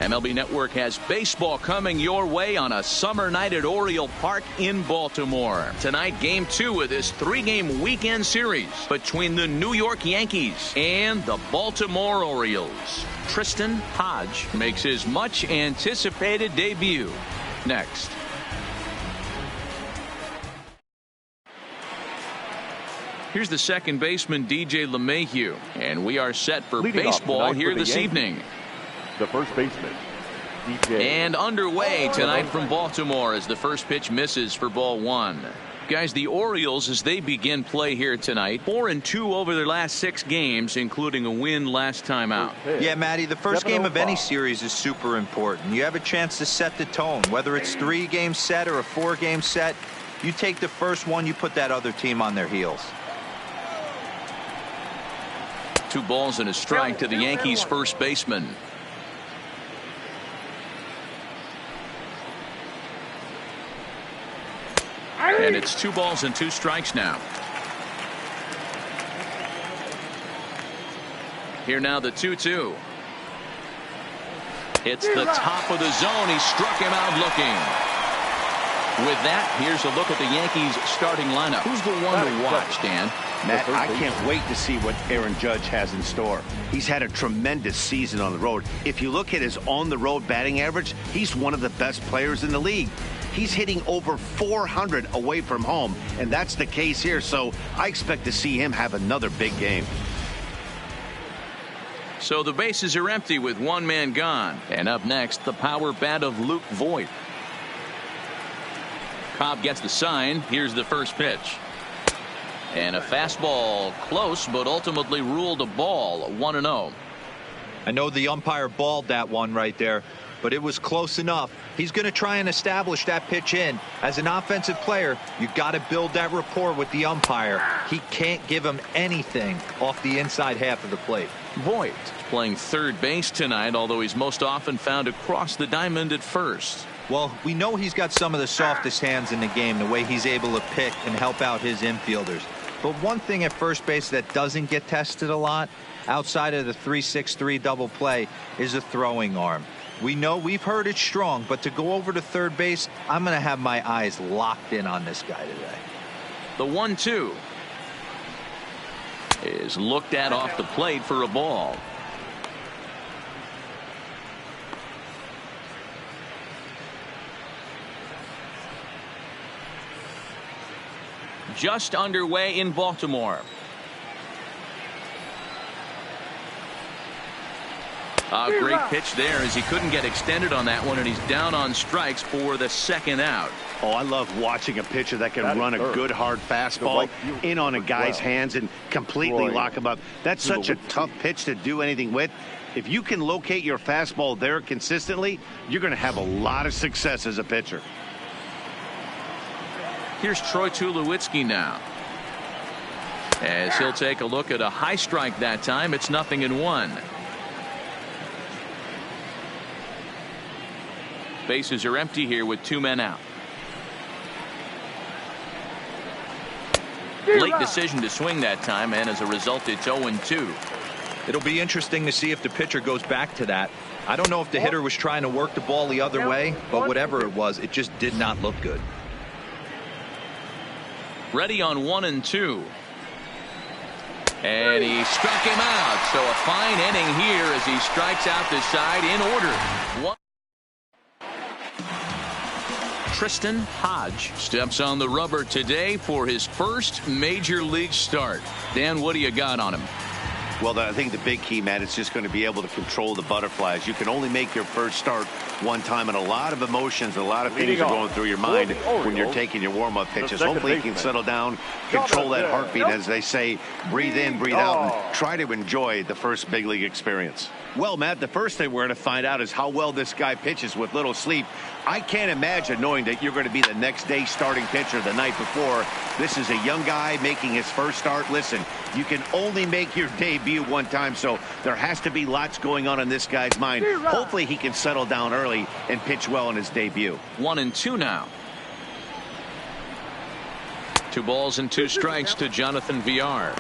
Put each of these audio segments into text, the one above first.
MLB Network has baseball coming your way on a summer night at Oriole Park in Baltimore. Tonight, Game 2 of this 3-game weekend series between the New York Yankees and the Baltimore Orioles. Tristan Hodge makes his much-anticipated debut. Next. Here's the second baseman, DJ LeMahieu, and we are set for baseball here this evening. The first baseman, DJ. And underway tonight from Baltimore as the first pitch misses for ball 1. Guys, the Orioles, as they begin play here tonight, 4-2 over their last 6 games, including a win last time out. Yeah, Matty, the first game of any series is super important. You have a chance to set the tone, whether it's 3-game set or a 4-game set. You take the first one, you put that other team on their heels. 2 balls and a strike to the Yankees first baseman. And it's 2 balls and 2 strikes now. Here now the 2-2. It's the top of the zone. He struck him out looking. With that, here's a look at the Yankees starting lineup. Who's the one to watch, Dan? Matt, I can't wait to see what Aaron Judge has in store. He's had a tremendous season on the road. If you look at his on-the-road batting average, he's one of the best players in the league. He's hitting over 400 away from home, and that's the case here, so I expect to see him have another big game. So the bases are empty with 1 man gone. And up next, the power bat of Luke Voigt. Cobb gets the sign. Here's the first pitch. And a fastball close, but ultimately ruled a ball, 1-0. I know the umpire balled that one right there, but it was close enough. He's going to try and establish that pitch in. As an offensive player, you've got to build that rapport with the umpire. He can't give him anything off the inside half of the plate. Voigt playing third base tonight, although he's most often found across the diamond at first. Well, we know he's got some of the softest hands in the game, the way he's able to pick and help out his infielders. But one thing at first base that doesn't get tested a lot, outside of the 3-6-3 double play, is a throwing arm. We know we've heard it's strong, but to go over to third base, I'm going to have my eyes locked in on this guy today. The 1-2 is looked at off the plate for a ball. Just underway in Baltimore. A great pitch there as he couldn't get extended on that one, and he's down on strikes for the second out. Oh, I love watching a pitcher that can run a good hard fastball in on a guy's hands and completely lock him up. That's such a tough pitch to do anything with. If you can locate your fastball there consistently, you're going to have a lot of success as a pitcher. Here's Troy Tulowitzki now, as he'll take a look at a high strike that time. It's 0-1. Bases are empty here with 2 men out. Late decision to swing that time, and as a result, it's 0-2. It'll be interesting to see if the pitcher goes back to that. I don't know if the hitter was trying to work the ball the other way, but whatever it was, it just did not look good. Ready on 1-2. And he struck him out. So a fine inning here as he strikes out the side in order. Tristan Hodge steps on the rubber today for his first major league start. Dan, what do you got on him? Well, I think the big key, Matt, is just going to be able to control the butterflies. You can only make your first start one time, and a lot of emotions, a lot of things are going through your mind when you're taking your warm-up pitches. Hopefully you can settle down, control that heartbeat, as they say, breathe in, breathe out, and try to enjoy the first big league experience. Well, Matt, the first thing we're going to find out is how well this guy pitches with little sleep. I can't imagine knowing that you're going to be the next day starting pitcher the night before. This is a young guy making his first start. Listen, you can only make your debut one time, so there has to be lots going on in this guy's mind. Hopefully he can settle down early and pitch well in his debut. 1-2 now. 2 balls and 2 strikes to Jonathan Villar.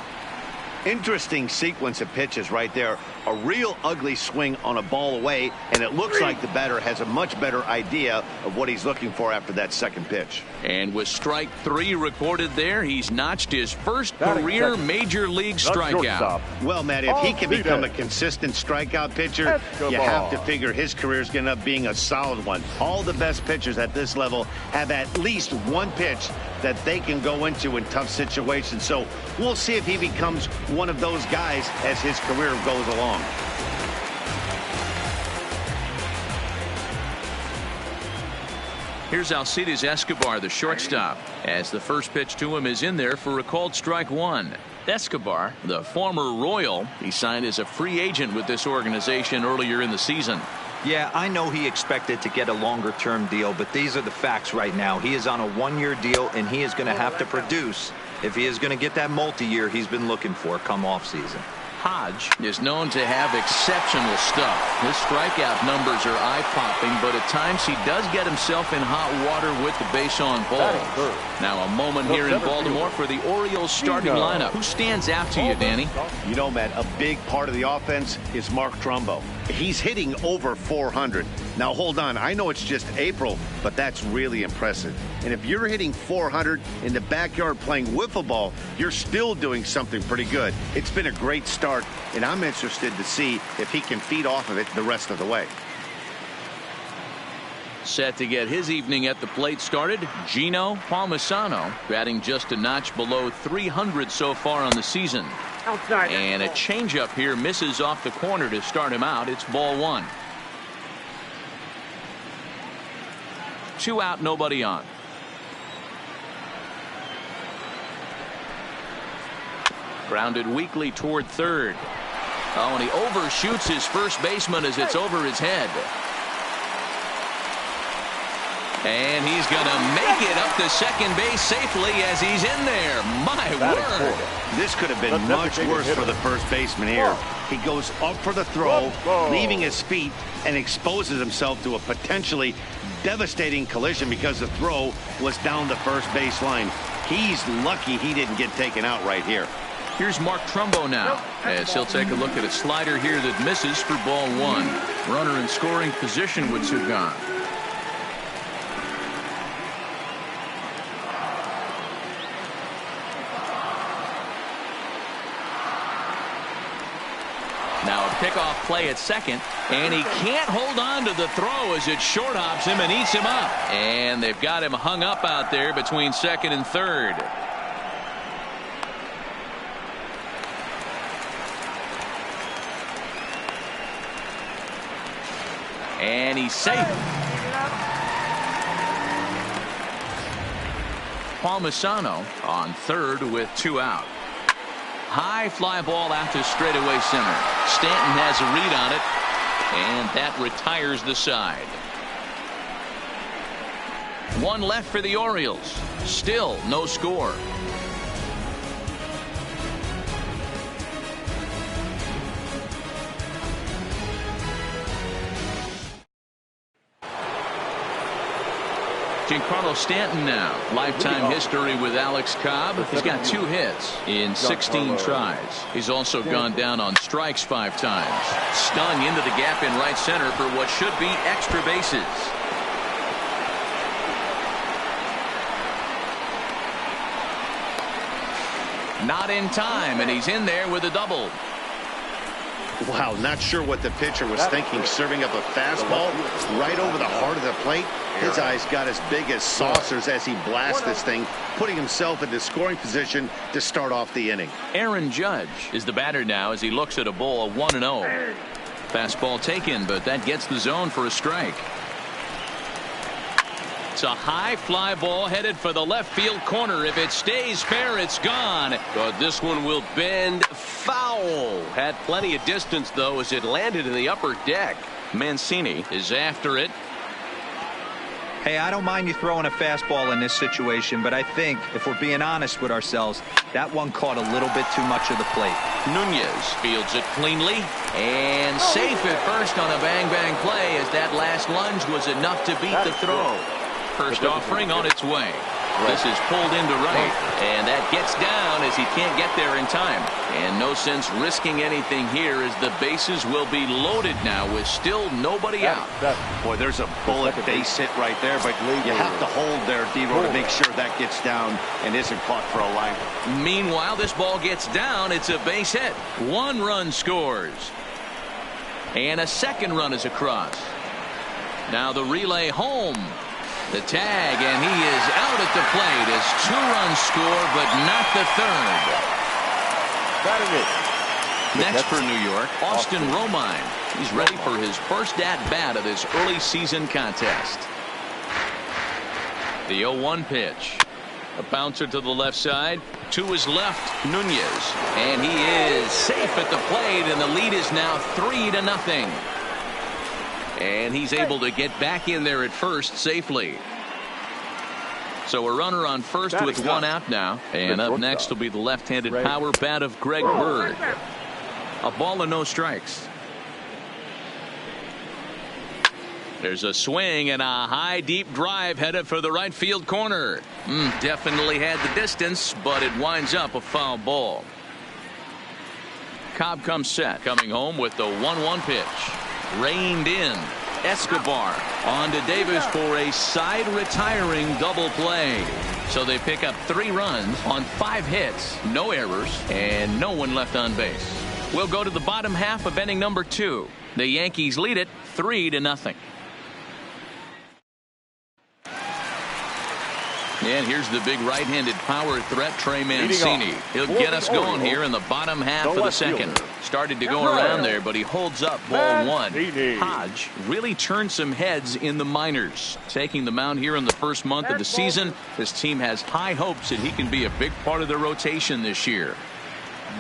Interesting sequence of pitches right there. A real ugly swing on a ball away, and it looks like the batter has a much better idea of what he's looking for after that second pitch. And with strike 3 recorded there, he's notched his first career major league strikeout. Well, Matt, if he can become a consistent strikeout pitcher, you have to figure his career is going to end up being a solid one. All the best pitchers at this level have at least one pitch that they can go into in tough situations. So we'll see if he becomes one of those guys as his career goes along. Here's Alcides Escobar, the shortstop, as the first pitch to him is in there for a called strike 1. Escobar, the former Royal, he signed as a free agent with this organization earlier in the season. Yeah, I know he expected to get a longer-term deal, but these are the facts right now. He is on a one-year deal, and he is going to have to produce if he is going to get that multi-year he's been looking for come off-season. Hodge is known to have exceptional stuff. His strikeout numbers are eye-popping, but at times he does get himself in hot water with the base on balls. Now a moment here in Baltimore for the Orioles starting lineup. Who stands out to you, Danny? You know, Matt, a big part of the offense is Mark Trumbo. He's hitting over 400. Now, hold on. I know it's just April, but that's really impressive. And if you're hitting 400 in the backyard playing wiffle ball, you're still doing something pretty good. It's been a great start, and I'm interested to see if he can feed off of it the rest of the way. Set to get his evening at the plate started, Gino Palmisano, batting just a notch below 300 so far on the season. And a changeup here misses off the corner to start him out. It's ball 1. 2 out, nobody on. Grounded weakly toward third. Oh, and he overshoots his first baseman as it's over his head. And he's going to make it up to second base safely as he's in there. My word. This could have been much worse for the first baseman here. He goes up for the throw, leaving his feet, and exposes himself to a potentially devastating collision because the throw was down the first baseline. He's lucky he didn't get taken out right here. Here's Mark Trumbo now, as he'll take a look at a slider here that misses for ball 1. Runner in scoring position with 2 gone. Now a pickoff play at second, and he can't hold on to the throw as it short hops him and eats him up. And they've got him hung up out there between second and third. And he's safe. Palmisano on third with 2 out. High fly ball out to straightaway center. Stanton has a read on it, and that retires the side. 1 left for the Orioles. Still no score. Giancarlo Stanton now. Lifetime history with Alex Cobb. He's got 2 hits in 16 tries. He's also gone down on strikes 5 times. Stung into the gap in right center for what should be extra bases. Not in time, and he's in there with a double. Wow, not sure what the pitcher was thinking, serving up a fastball right over the heart of the plate. His eyes got as big as saucers as he blasts this thing, putting himself into scoring position to start off the inning. Aaron Judge is the batter now as he looks at a ball 1-0. Fastball taken, but that gets the zone for a strike. It's a high fly ball headed for the left field corner. If it stays fair, it's gone. But this one will bend foul. Had plenty of distance, though, as it landed in the upper deck. Mancini is after it. Hey, I don't mind you throwing a fastball in this situation, but I think, if we're being honest with ourselves, that one caught a little bit too much of the plate. Nunez fields it cleanly and safe at first on a bang-bang play as that last lunge was enough to beat the throw. First offering on its way. This is pulled into right, and that gets down as he can't get there in time. And no sense risking anything here as the bases will be loaded now with still nobody out. Boy, there's a bullet base hit right there, but you have to hold there, D-Row, to make sure that gets down and isn't caught for a line. Meanwhile, this ball gets down. It's a base hit. 1 run scores. And a second run is across. Now the relay home. The tag, and he is out at the plate as 2 runs score, but not the third. Next for New York, Austin Romine. He's ready for his first at-bat of this early season contest. The 0-1 pitch. A bouncer to the left side. To his left, Nunez. And he is safe at the plate, and the lead is now 3-0. And he's able to get back in there at first safely. So a runner on first with 1 out now. And up next will be the left-handed power bat of Greg Bird. A ball and no strikes. There's a swing and a high deep drive headed for the right field corner. Definitely had the distance, but it winds up a foul ball. Cobb comes set, coming home with the 1-1 pitch. Reined in. Escobar on to Davis for a side retiring double play. So they pick up 3 runs on 5 hits, no errors, and no one left on base. We'll go to the bottom half of inning number 2. The Yankees lead it 3-0. And here's the big right-handed power threat, Trey Mancini. He'll get us going here in the bottom half of the second. Started to go around there, but he holds up ball 1. Hodge really turned some heads in the minors. Taking the mound here in the first month of the season, this team has high hopes that he can be a big part of the rotation this year.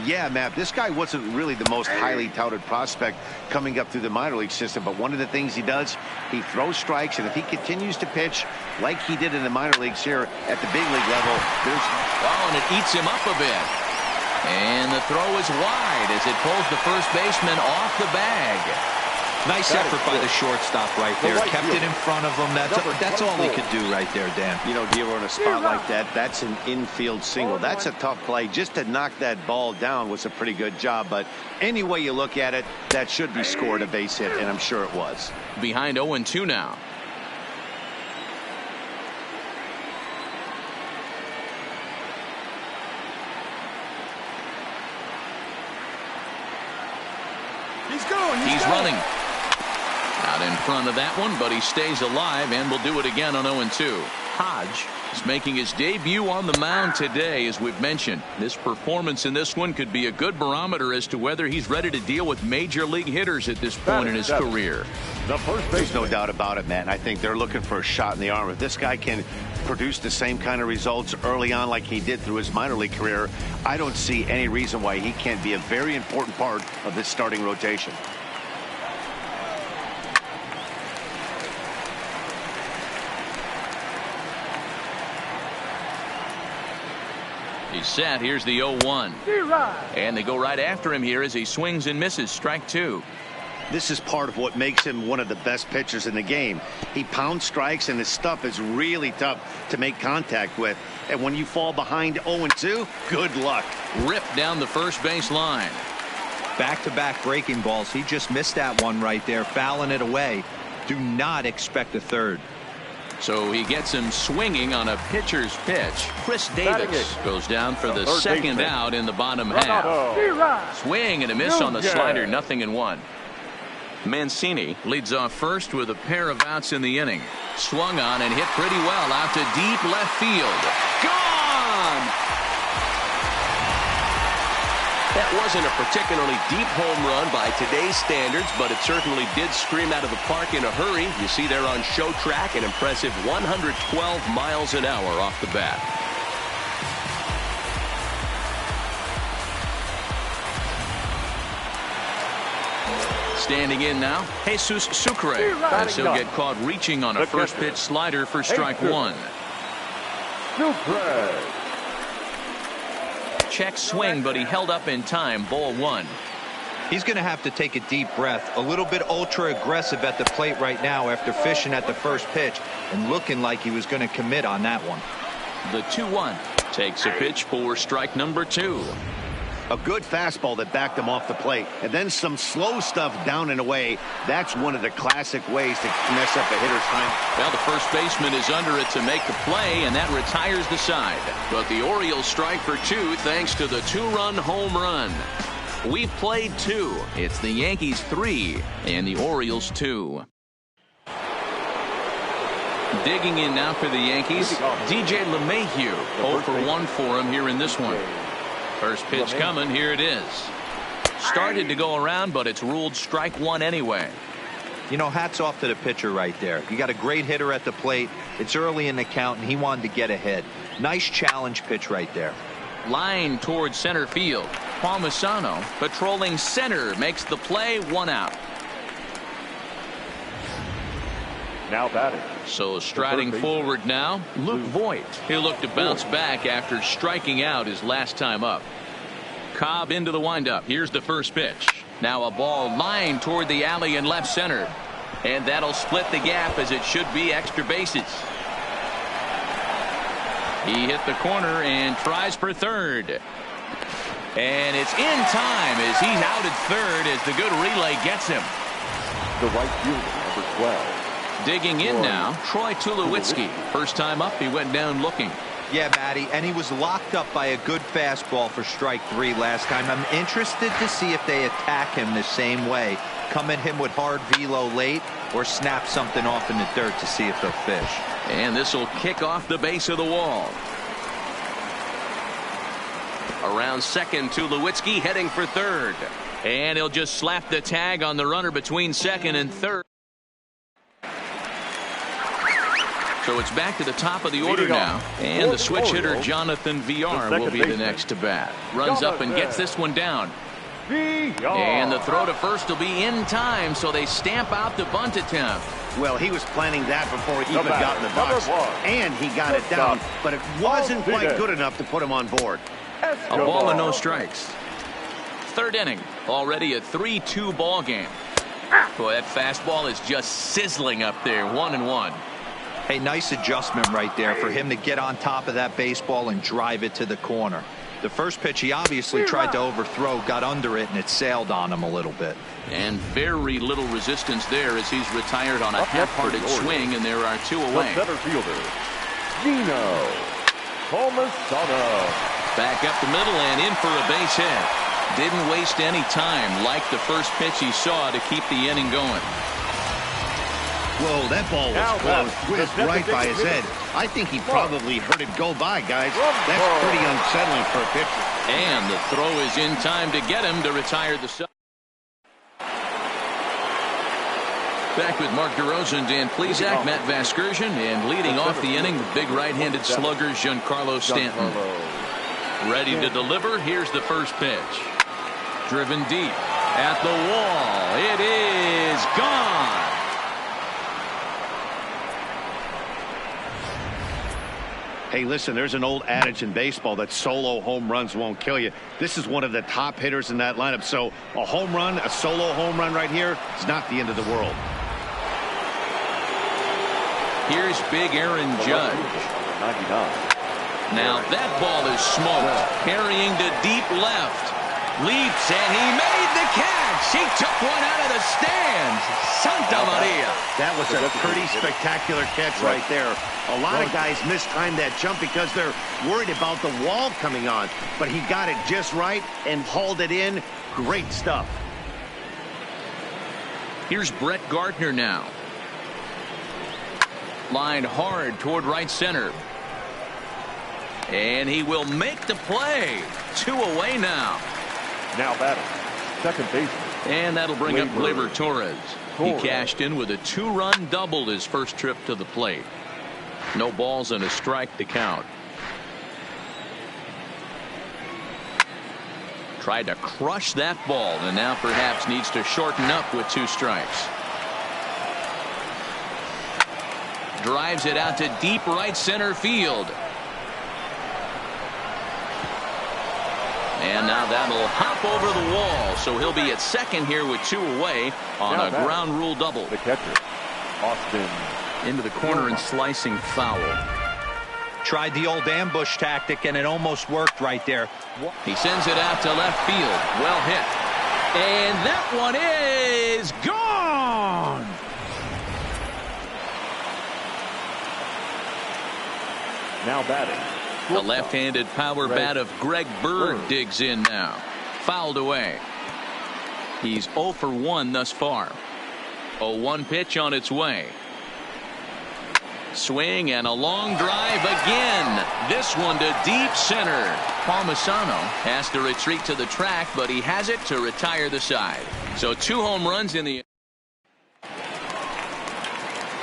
Yeah, Matt, this guy wasn't really the most highly touted prospect coming up through the minor league system, but one of the things he does, he throws strikes, and if he continues to pitch like he did in the minor leagues here at the big league level, and it eats him up a bit. And the throw is wide as it pulls the first baseman off the bag. Nice effort by the shortstop right there. Kept it in front of him. That's all he could do right there, Dan. You know, Dealer, in a spot like that, that's an infield single. That's a tough play. Just to knock that ball down was a pretty good job. But any way you look at it, that should be scored a base hit, and I'm sure it was. Behind 0-2 now. He's running. Out in front of that one, but he stays alive and will do it again on 0-2. Hodge is making his debut on the mound today, as we've mentioned. This performance in this one could be a good barometer as to whether he's ready to deal with major league hitters at this point in his career. There's no doubt about it, man. I think they're looking for a shot in the arm. If this guy can produce the same kind of results early on like he did through his minor league career, I don't see any reason why he can't be a very important part of this starting rotation. He's set. Here's the 0-1. And they go right after him here as he swings and misses. Strike 2. This is part of what makes him one of the best pitchers in the game. He pounds strikes, and his stuff is really tough to make contact with. And when you fall behind 0-2, good luck. Ripped down the first base line. Back-to-back breaking balls. He just missed that one right there, fouling it away. Do not expect a third. So he gets him swinging on a pitcher's pitch. Chris Davis goes down for the second out in the bottom half. Swing and a miss on the slider, 0-1. Mancini leads off first with a pair of outs in the inning. Swung on and hit pretty well out to deep left field. Gone! That wasn't a particularly deep home run by today's standards, but it certainly did scream out of the park in a hurry. You see there on show track an impressive 112 miles an hour off the bat. Standing in now, Jesus Sucre, as he'll get caught reaching on a first pitch slider for strike 1. Check swing, but he held up in time. Ball 1. He's going to have to take a deep breath. A little bit ultra aggressive at the plate right now after fishing at the first pitch and looking like he was going to commit on that one. The 2-1. Takes a pitch for strike number 2. A good fastball that backed him off the plate, and then some slow stuff down and away. That's one of the classic ways to mess up a hitter's time. Well, the first baseman is under it to make the play, and that retires the side. But the Orioles strike for 2 thanks to the 2-run home run. We've played 2. It's the Yankees 3 and the Orioles 2. Digging in now for the Yankees, DJ LeMahieu. 0 for 1 for him here in this one. First pitch coming. Here it is. Started to go around, but it's ruled strike 1 anyway. You know, hats off to the pitcher right there. You got a great hitter at the plate. It's early in the count, and he wanted to get ahead. Nice challenge pitch right there. Line towards center field. Palmisano patrolling center makes the play. 1 out. Now batting. So striding forward now, Luke Voit. He'll look to bounce back after striking out his last time up. Cobb into the windup. Here's the first pitch. Now a ball lined toward the alley in left center. And that'll split the gap as it should be extra bases. He hit the corner and tries for third. And it's in time as he's out at third as the good relay gets him. The right fielder, number 12. Digging in now, Troy Tulowitzki. First time up, he went down looking. Yeah, Matty, and he was locked up by a good fastball for strike 3 last time. I'm interested to see if they attack him the same way. Come at him with hard velo late or snap something off in the dirt to see if they'll fish. And this will kick off the base of the wall. Around second, Tulowitzki heading for third. And he'll just slap the tag on the runner between second and third. So it's back to the top of the order now. And the switch hitter, Jonathan Villar, will be the next to bat. Runs up and gets this one down. And the throw to first will be in time, so they stamp out the bunt attempt. Well, he was planning that before he even got in the box. And he got it down, but it wasn't quite good enough to put him on board. A ball and no strikes. Third inning. Already a 3-2 ball game. Boy, that fastball is just sizzling up there. 1-1. Hey, nice adjustment right there for him to get on top of that baseball and drive it to the corner. The first pitch he obviously tried to overthrow, got under it, and it sailed on him a little bit. And very little resistance there as he's retired on a half-hearted swing, and there are 2 away. The center fielder, Gino Palmisano. Back up the middle and in for a base hit. Didn't waste any time, like the first pitch he saw to keep the inning going. Whoa, that ball was close, whizzed right by his head. I think he probably heard it go by, guys. That's pretty unsettling for a pitcher. And the throw is in time to get him to retire the sub. Back with Mark DeRosa and Dan Plesac, Matt Vasgersian, and leading off the inning, the big right-handed slugger, Giancarlo Stanton. Ready to deliver. Here's the first pitch. Driven deep at the wall. It is gone. Hey, listen, there's an old adage in baseball that solo home runs won't kill you. This is one of the top hitters in that lineup. So a home run, a solo home run right here, is not the end of the world. Here's big Aaron Judge. 99. Now that ball is smoked. Carrying to deep left. Leaps, and he made the catch. He took one out of the stands. Santa Maria. That was a pretty spectacular catch right there. A lot of guys mistime that jump because they're worried about the wall coming on. But he got it just right and hauled it in. Great stuff. Here's Brett Gardner now. Lined hard toward right center. And he will make the play. 2 away now. Now batting, second baseman. And that'll bring up Gleyber Torres. He cashed in with a 2-run double his first trip to the plate. No balls and a strike to count. Tried to crush that ball and now perhaps needs to shorten up with 2 strikes. Drives it out to deep right center field. And now that'll hop over the wall, so he'll be at second here with 2 away on a ground rule double. The catcher, Austin. Into the corner and slicing foul. Tried the old ambush tactic, and it almost worked right there. He sends it out to left field. Well hit. And that one is gone. Now batting. The left-handed power bat of Greg Bird digs in now. Fouled away. He's 0 for 1 thus far. 0-1 pitch on its way. Swing and a long drive again. This one to deep center. Palmisano has to retreat to the track, but he has it to retire the side. So 2 home runs in the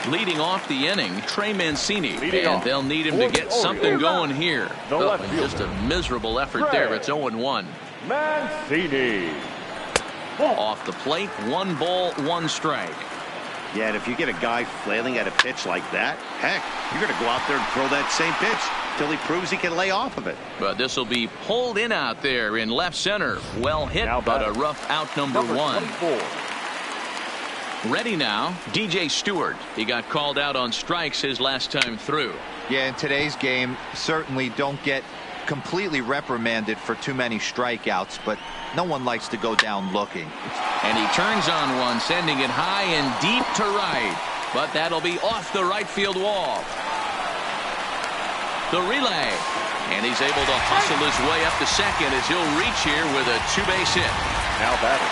leading off the inning, Trey Mancini, and they'll need him to get something going here. Just a miserable effort there. It's 0-1. Mancini. Off the plate, 1 ball, 1 strike. Yeah, and if you get a guy flailing at a pitch like that, heck, you're going to go out there and throw that same pitch till he proves he can lay off of it. But this will be pulled in out there in left center. Well hit, but a rough out number 1. Ready now, DJ Stewart. He got called out on strikes his last time through. Yeah, in today's game, certainly don't get completely reprimanded for too many strikeouts, but no one likes to go down looking. And he turns on one, sending it high and deep to right. But that'll be off the right field wall. The relay. And he's able to hustle his way up to second as he'll reach here with a 2-base hit. Now batting.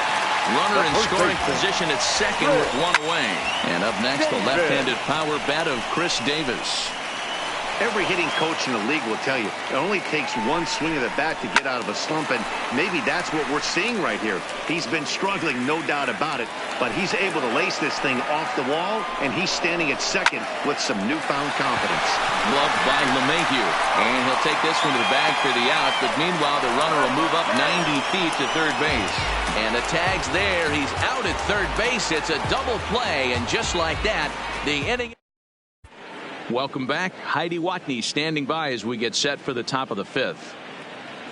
Runner in scoring position at second with 1 away. And up next, the left-handed power bat of Chris Davis. Every hitting coach in the league will tell you it only takes 1 swing of the bat to get out of a slump, and maybe that's what we're seeing right here. He's been struggling, no doubt about it, but he's able to lace this thing off the wall, and he's standing at second with some newfound confidence. Gloved by LeMahieu, and he'll take this one to the bag for the out, but meanwhile the runner will move up 90 feet to third base. And the tag's there. He's out at third base. It's a double play, and just like that, the inning. Welcome back. Heidi Watney standing by as we get set for the top of the 5th.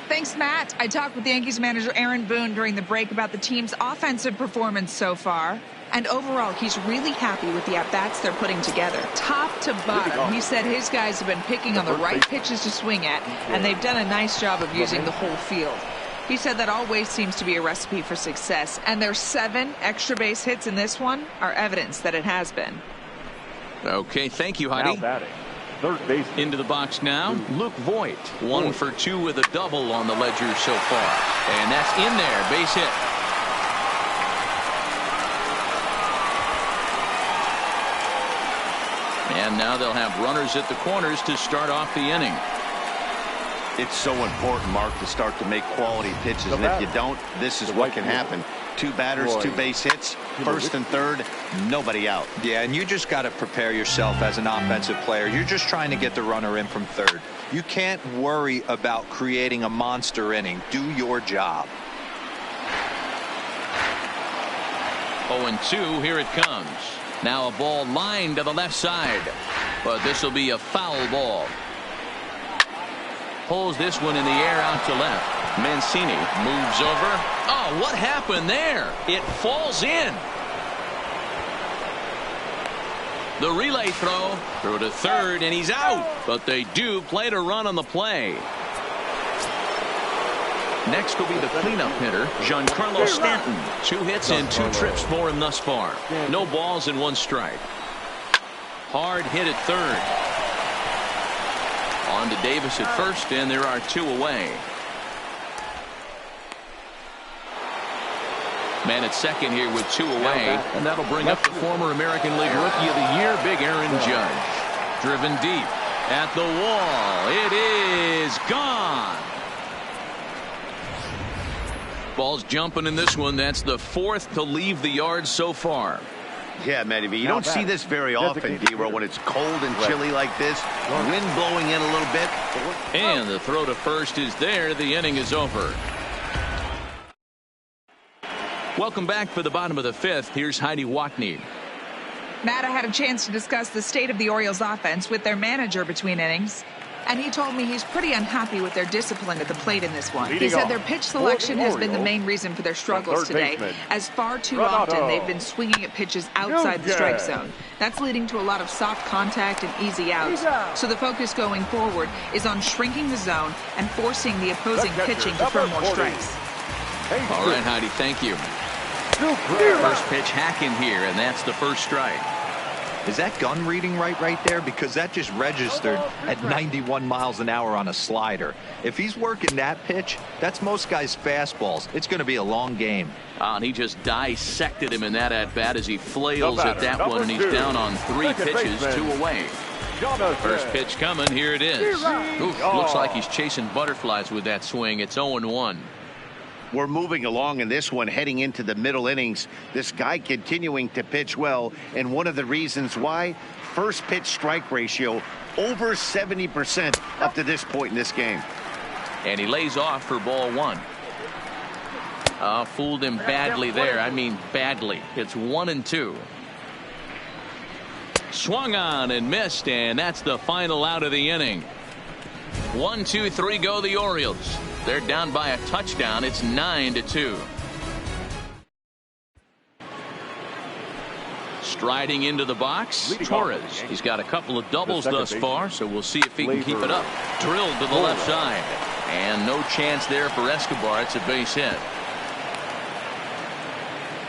Thanks, Matt. I talked with Yankees manager Aaron Boone during the break about the team's offensive performance so far. And overall, he's really happy with the at-bats they're putting together. Top to bottom, he said his guys have been picking on the right pitches to swing at, and they've done a nice job of using the whole field. He said that always seems to be a recipe for success, and their 7 extra base hits in this one are evidence that it has been. Okay, thank you, Heidi. Now batting. Third base. Into the box now, Luke Voigt. 1 for 2 with a double on the ledger so far. And that's in there, base hit. And now they'll have runners at the corners to start off the inning. It's so important, Mark, to start to make quality pitches, and if you don't, this is what can happen. 2 batters, 2 base hits, first and third, nobody out. Yeah, and you just got to prepare yourself as an offensive player. You're just trying to get the runner in from third. You can't worry about creating a monster inning. Do your job. 0-2, here it comes. Now a ball lined to the left side, but this will be a foul ball. Pulls this one in the air out to left. Mancini moves over. Oh, what happened there? It falls in. The relay throw to third, and he's out. But they do play to run on the play. Next will be the cleanup hitter, Giancarlo Stanton. 2 hits and 2 trips for him thus far. No balls and 1 strike. Hard hit at third. On to Davis at first, and there are 2 away. Man at second here with 2 away, and that'll bring up the former American League Rookie of the Year, Big Aaron Judge. Driven deep at the wall. It is gone. Ball's jumping in this one. That's the 4th to leave the yard so far. Yeah, Matty B, you don't see this very often, D-Row, when it's cold and chilly like this. Wind blowing in a little bit. And the throw to first is there. The inning is over. Welcome back for the bottom of the 5th. Here's Heidi Watney. Matt, I had a chance to discuss the state of the Orioles offense with their manager between innings. And he told me he's pretty unhappy with their discipline at the plate in this one. He Leading said off their pitch for selection the has been the Orioles, main reason for their struggles third today, baseman, as far too Renato. often they've been swinging at pitches outside the strike zone. That's leading to a lot of soft contact and easy outs. So the focus going forward is on shrinking the zone and forcing the opposing pitching to throw more strikes. All right, Heidi, thank you. First pitch hacking here, and that's the first strike. Is that gun reading right there? Because that just registered at 91 miles an hour on a slider. If he's working that pitch, that's most guys' fastballs. It's going to be a long game. And he just dissected him in that at-bat as he flails at that one, and he's down on 3 pitches, 2 away. First pitch coming, here it is. Oof, looks like he's chasing butterflies with that swing. It's 0-1. We're moving along in this one, heading into the middle innings. This guy continuing to pitch well, and one of the reasons why, first pitch strike ratio over 70% up to this point in this game. And he lays off for ball 1. Fooled him badly there. I mean badly. It's 1-2. Swung on and missed, and that's the final out of the inning. 1, 2, 3 go the Orioles. They're down by a touchdown. It's 9-2. Striding into the box, Torres. He's got a couple of doubles thus far, so we'll see if he can keep it up. Drilled to the left side. And no chance there for Escobar. It's a base hit.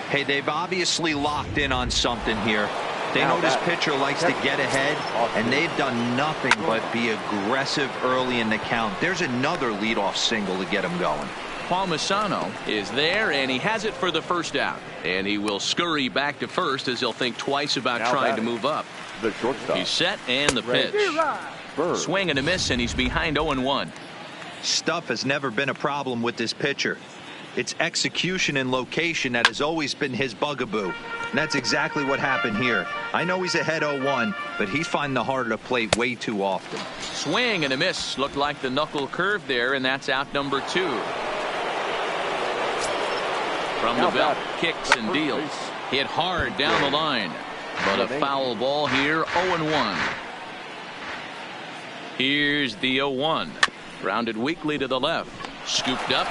Hey, they've obviously locked in on something here. They know this pitcher likes to get ahead, and they've done nothing but be aggressive early in the count. There's another leadoff single to get him going. Palmisano is there, and he has it for the first out. And he will scurry back to first as he'll think twice about trying to move up. The shortstop. He's set, and the pitch. Swing and a miss, and he's behind 0-1. Stuff has never been a problem with this pitcher. It's execution and location that has always been his bugaboo. And that's exactly what happened here. I know he's ahead 0-1, but he's finding the heart of the plate way too often. Swing and a miss. Looked like the knuckle curve there, and that's out number 2. From the belt, kicks and deals. Hit hard down the line. But a foul ball here, 0-1. Here's the 0-1. Grounded weakly to the left. Scooped up.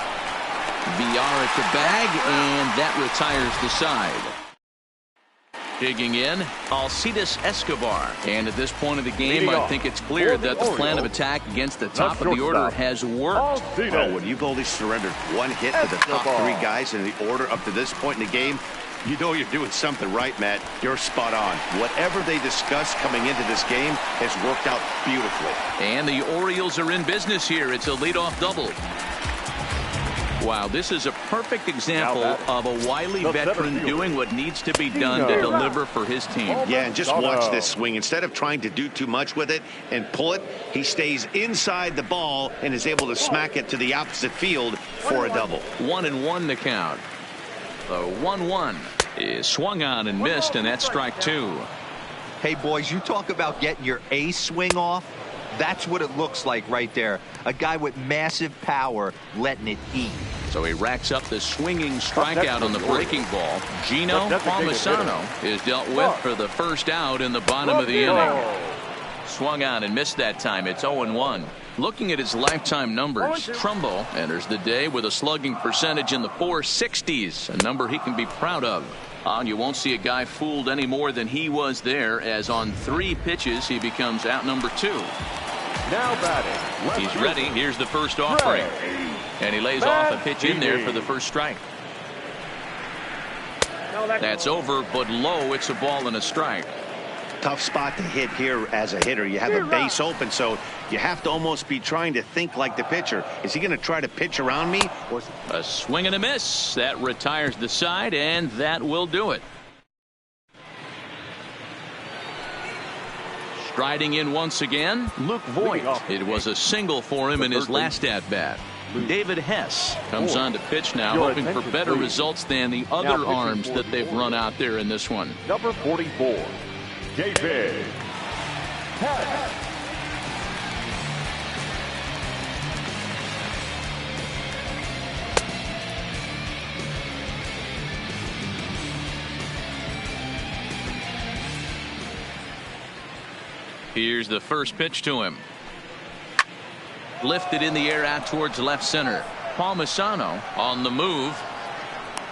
VR at the bag, and that retires the side. Digging in, Alcides Escobar. And at this point of the game, I think it's clear that the plan of attack against the top of the order has worked. Oh, when you've only surrendered 1 hit to the top 3 guys in the order up to this point in the game, you know you're doing something right, Matt. You're spot on. Whatever they discussed coming into this game has worked out beautifully. And the Orioles are in business here. It's a leadoff double. Wow, this is a perfect example of a wily veteran doing what needs to be done to deliver for his team. Yeah, and just watch this swing. Instead of trying to do too much with it and pull it, he stays inside the ball and is able to smack it to the opposite field for a double. 1-1 the count. The 1-1 is swung on and missed, and that's strike 2. Hey, boys, you talk about getting your A swing off. That's what it looks like right there. A guy with massive power letting it eat. So he racks up the swinging strikeout on the breaking ball. Gino Palmisano is dealt with for the first out in the bottom of the inning. Swung on and missed that time. It's 0-1. Looking at his lifetime numbers, Trumbo enters the day with a slugging percentage in the 460s, a number he can be proud of. You won't see a guy fooled any more than he was there, as on 3 pitches he becomes out number 2. Now batting. He's ready. Here's the first offering. And he lays off a pitch in there for the first strike. That's over, but low. It's a ball and a strike. Tough spot to hit here as a hitter. You have a base open, so you have to almost be trying to think like the pitcher. Is he going to try to pitch around me? Or a swing and a miss. That retires the side, and that will do it. Striding in once again, Luke Voigt. It was a single for him in his last at-bat. David Hess comes on to pitch now, hoping for better results than the other arms that they've run out there in this one. Number 44, David Hess. Here's the first pitch to him. Lifted in the air out towards left center. Palmisano on the move.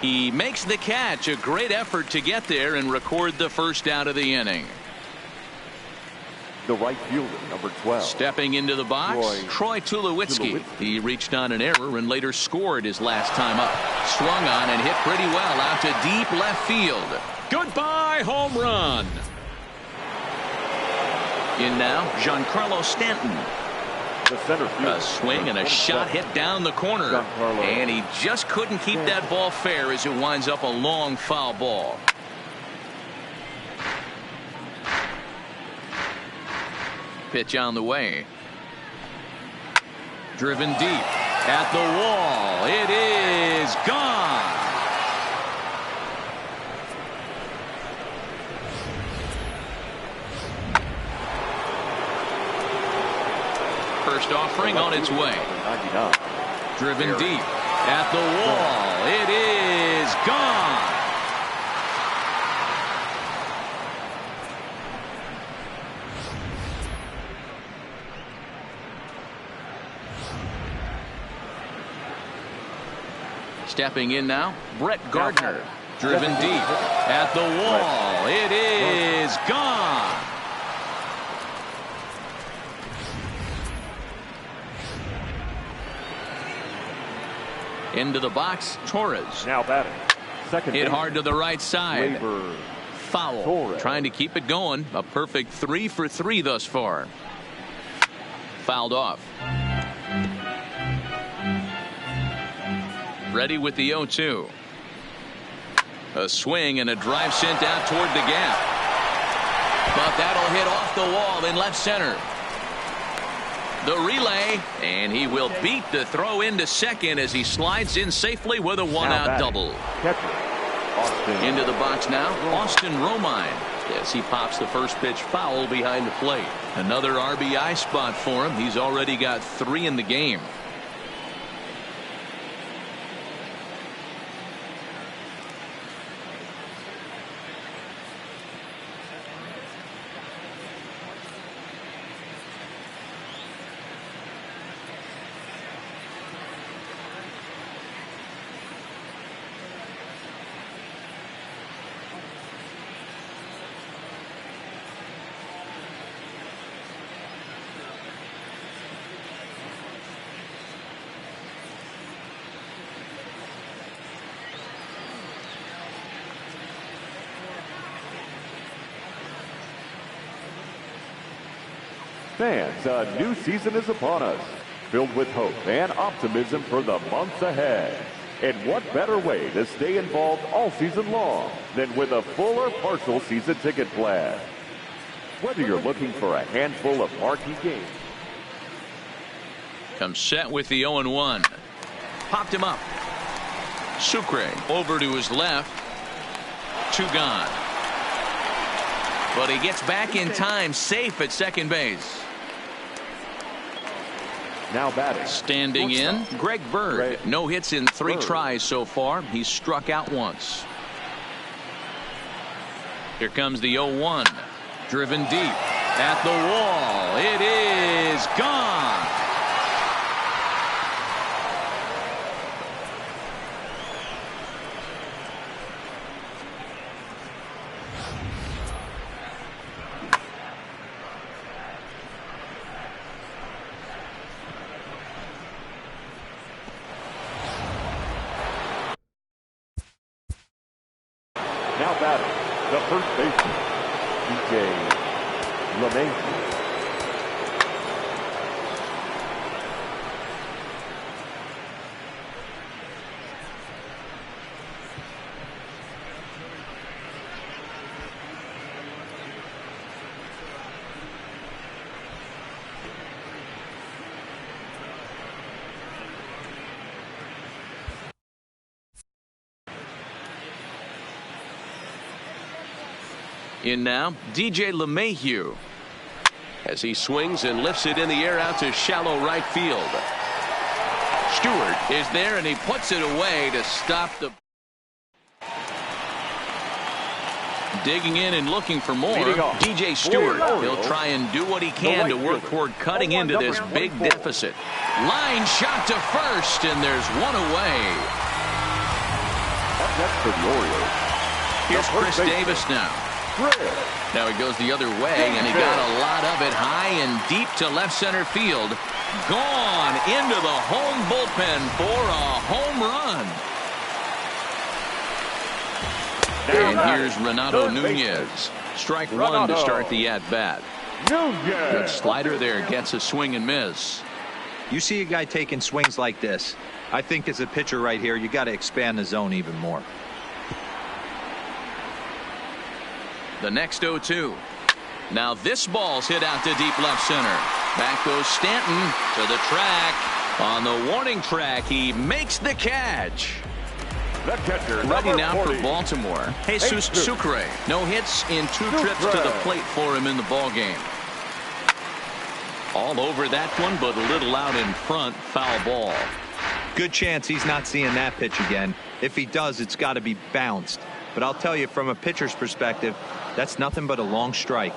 He makes the catch. A great effort to get there and record the first out of the inning. The right fielder, number 12. Stepping into the box, Troy Tulowitzki. He reached on an error and later scored his last time up. Swung on and hit pretty well out to deep left field. Goodbye, home run. In now, Giancarlo Stanton. The center fielder. A swing and a shot hit down the corner. And he just couldn't keep that ball fair as it winds up a long foul ball. Pitch on the way. Driven deep at the wall. It is gone. First offering on its way. Driven deep at the wall. It is gone. Stepping in now, Brett Gardner. Driven deep at the wall. It is gone. Into the box, Torres. Now batting. Second Hit base. hard to the right side. Labor. Foul. Torres. Trying to keep it going. A perfect 3 for 3 thus far. Fouled off. Ready with the 0-2. A swing and a drive sent out toward the gap. But that'll hit off the wall in left center. The relay, and he will beat the throw into second as he slides in safely with a one-out double. Into the box now, Austin Romine. As he pops the first pitch foul behind the plate. Another RBI spot for him. He's already got 3 in the game. Fans, a new season is upon us, filled with hope and optimism for the months ahead. And what better way to stay involved all season long than with a full or partial season ticket plan? Whether you're looking for a handful of marquee games. Comes set with the 0-1. Popped him up. Sucre over to his left. 2 gone. But he gets back in time, safe at second base. Now batting. Standing in, Greg Bird. No hits in 3 tries so far. He's struck out once. Here comes the 0-1. Driven deep at the wall. It is gone. Now batting, the first baseman, LeMahieu. In now, DJ LeMahieu. As he swings and lifts it in the air out to shallow right field. Stewart is there and he puts it away to stop the. Digging in and looking for more. DJ Stewart. He'll try and do what he can to work toward cutting into this big deficit. Line shot to first, and there's one away. That's for the Orioles. Here's Chris Davis now. Now he goes the other way, and he got a lot of it high and deep to left center field. Gone into the home bullpen for a home run. And here's Renato Nunez. Strike one to start the at-bat. Good slider there, gets a swing and miss. You see a guy taking swings like this. I think as a pitcher right here, you got to expand the zone even more. The next 0-2. Now this ball's hit out to deep left center. Back goes Stanton to the track. On the warning track, he makes the catch. The catcher, ready now for Baltimore. Jesus Sucre. No hits in 2 trips to the plate for him in the ball game. All over that one, but a little out in front. Foul ball. Good chance he's not seeing that pitch again. If he does, it's got to be bounced. But I'll tell you, from a pitcher's perspective, that's nothing but a long strike.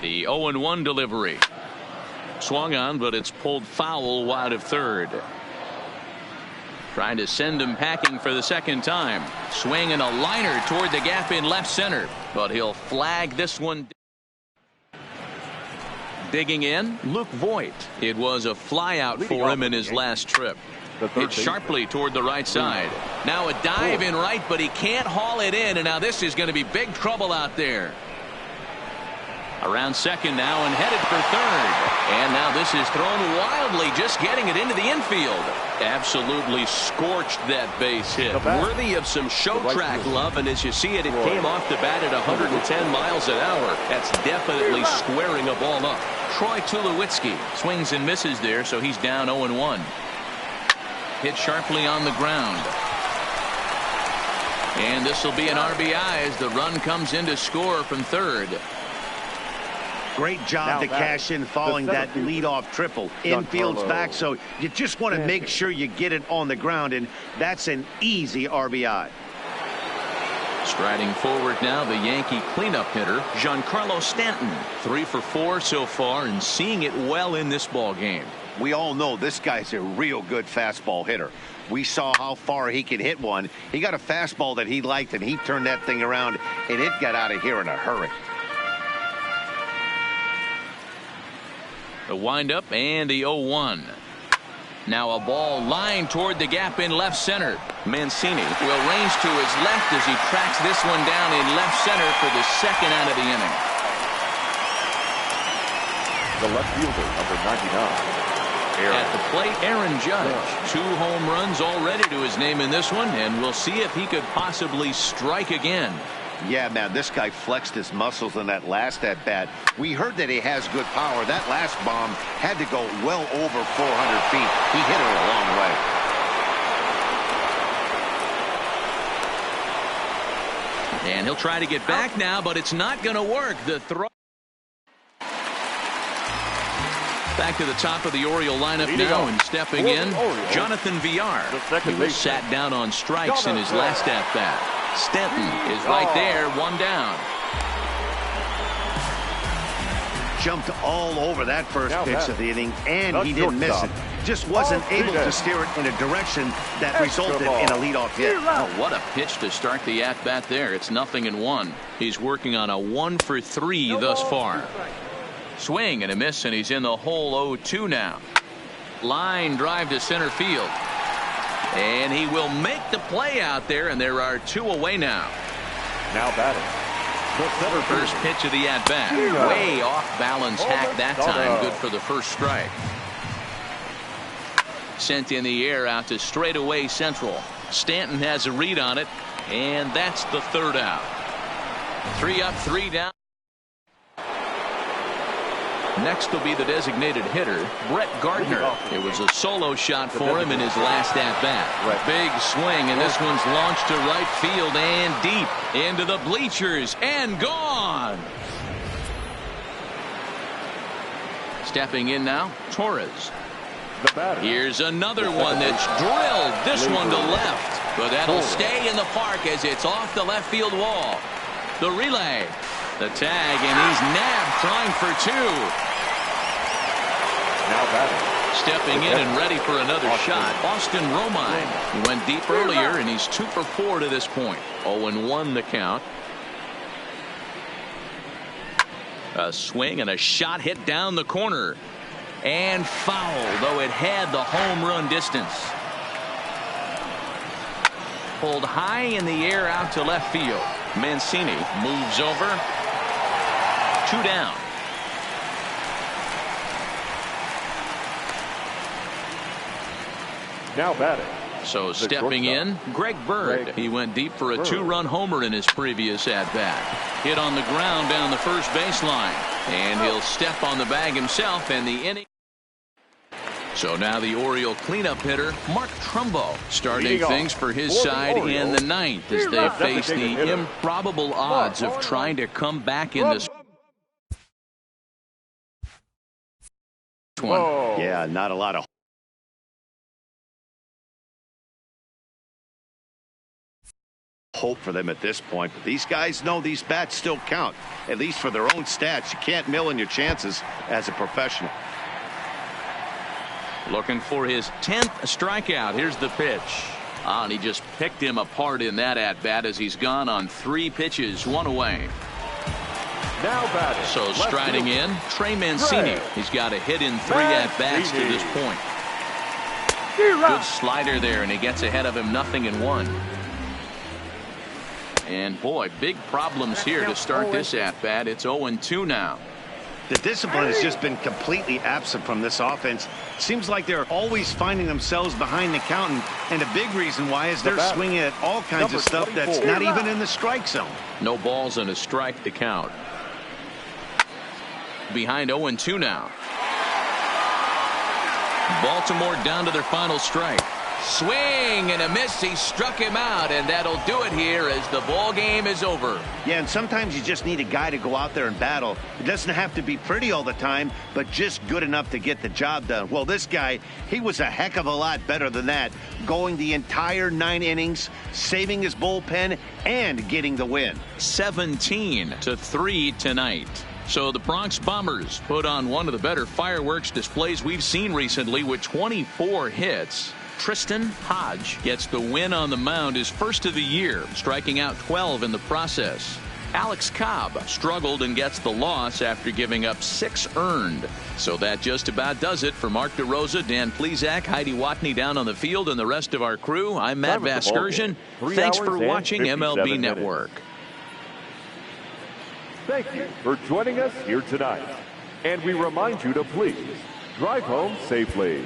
The 0-1 delivery. Swung on, but it's pulled foul wide of third. Trying to send him packing for the second time. Swinging a liner toward the gap in left center, but he'll flag this one. Digging in, Luke Voigt. It was a flyout for him in his last trip. Hit sharply toward the right side. Now a dive in right, but he can't haul it in, and now this is going to be big trouble out there. Around second now and headed for third. And now this is thrown wildly, just getting it into the infield. Absolutely scorched that base hit. Worthy of some show track love, and as you see it, it came off the bat at 110 miles an hour. That's definitely squaring a ball up. Troy Tulowitzki swings and misses there, so he's down 0-1. Hit sharply on the ground. And this will be an RBI as the run comes in to score from third. Great job to cash in following that leadoff triple. Infield's back, so you just want to make sure you get it on the ground, and that's an easy RBI. Striding forward now, the Yankee cleanup hitter, Giancarlo Stanton. 3 for 4 so far, and seeing it well in this ball game. We all know this guy's a real good fastball hitter. We saw how far he could hit one. He got a fastball that he liked, and he turned that thing around, and it got out of here in a hurry. The windup and the 0-1. Now a ball lined toward the gap in left center. Mancini will range to his left as he tracks this one down in left center for the second out of the inning. The left fielder, number 99. At the plate, Aaron Judge. 2 home runs already to his name in this one, and we'll see if he could possibly strike again. Yeah, man, this guy flexed his muscles in that last at-bat. We heard that he has good power. That last bomb had to go well over 400 feet. He hit it a long way. And he'll try to get back now, but it's not going to work. The throw. Back to the top of the Oriole lineup now, and stepping in, Jonathan Villar. He was sat down on strikes in his last at-bat. Stanton is right there, 1 down. Jumped all over that first pitch of the inning, and he didn't miss it. Just wasn't able to steer it in a direction that resulted in a leadoff hit. Oh, what a pitch to start the at-bat there. It's 0-1. He's working on a 1 for 3 thus far. Swing and a miss, and he's in the hole 0-2 now. Line drive to center field. And he will make the play out there, and there are 2 away now. Now batting. First pitch of the at-bat. Way off balance hack that time. Good for the first strike. Sent in the air out to straightaway central. Stanton has a read on it, and that's the 3rd out. 3 up, 3 down. Next will be the designated hitter, Brett Gardner. It was a solo shot for him in his last at-bat. Big swing, and this one's launched to right field and deep into the bleachers and gone. Stepping in now, Torres. Here's another one that's drilled. This one to left. But that'll stay in the park as it's off the left field wall. The relay. The tag, and he's nabbed trying for two. Now batting. Stepping in and ready for another shot, Austin Romine. He went deep earlier, and he's 2 for 4 to this point. 0-1 the count. A swing and a shot hit down the corner. And foul, though it had the home run distance. Pulled high in the air out to left field. Mancini moves over. 2 down. Now batting. So stepping in, Greg Bird. He went deep for a 2-run homer in his previous at-bat. Hit on the ground down the first baseline. And he'll step on the bag himself, and the inning. So now the Oriole cleanup hitter, Mark Trumbo, starting things for his side in the 9th as they face the improbable odds of trying to come back in this one. Yeah, not a lot of hope for them at this point, but these guys know these bats still count, at least for their own stats. You can't mill in your chances as a professional. Looking for his 10th strikeout. Here's the pitch. And he just picked him apart in that at-bat as he's gone on 3 pitches, 1 away. Now batting. So striding in, Trey Mancini. He's got a hit in 3 at-bats to this point. Good slider there, and he gets ahead of him 0-1. And boy, big problems here to start this at-bat. It's 0-2 now. The discipline has just been completely absent from this offense. Seems like they're always finding themselves behind the count, and a big reason why is they're swinging at all kinds of stuff that's not even in the strike zone. No balls and a strike to count. Behind 0-2 now. Baltimore down to their final strike. Swing and a miss. He struck him out, and that'll do it here as the ball game is over. Yeah, and sometimes you just need a guy to go out there and battle. It doesn't have to be pretty all the time, but just good enough to get the job done. Well, this guy, he was a heck of a lot better than that, going the entire 9 innings, saving his bullpen, and getting the win. 17-3 tonight. So the Bronx Bombers put on one of the better fireworks displays we've seen recently with 24 hits. Tristan Hodge gets the win on the mound, his first of the year, striking out 12 in the process. Alex Cobb struggled and gets the loss after giving up 6 earned. So that just about does it for Mark DeRosa, Dan Plesac, Heidi Watney down on the field, and the rest of our crew. I'm Matt Vasgersian. Thanks for watching MLB Network. Thank you for joining us here tonight. And we remind you to please drive home safely.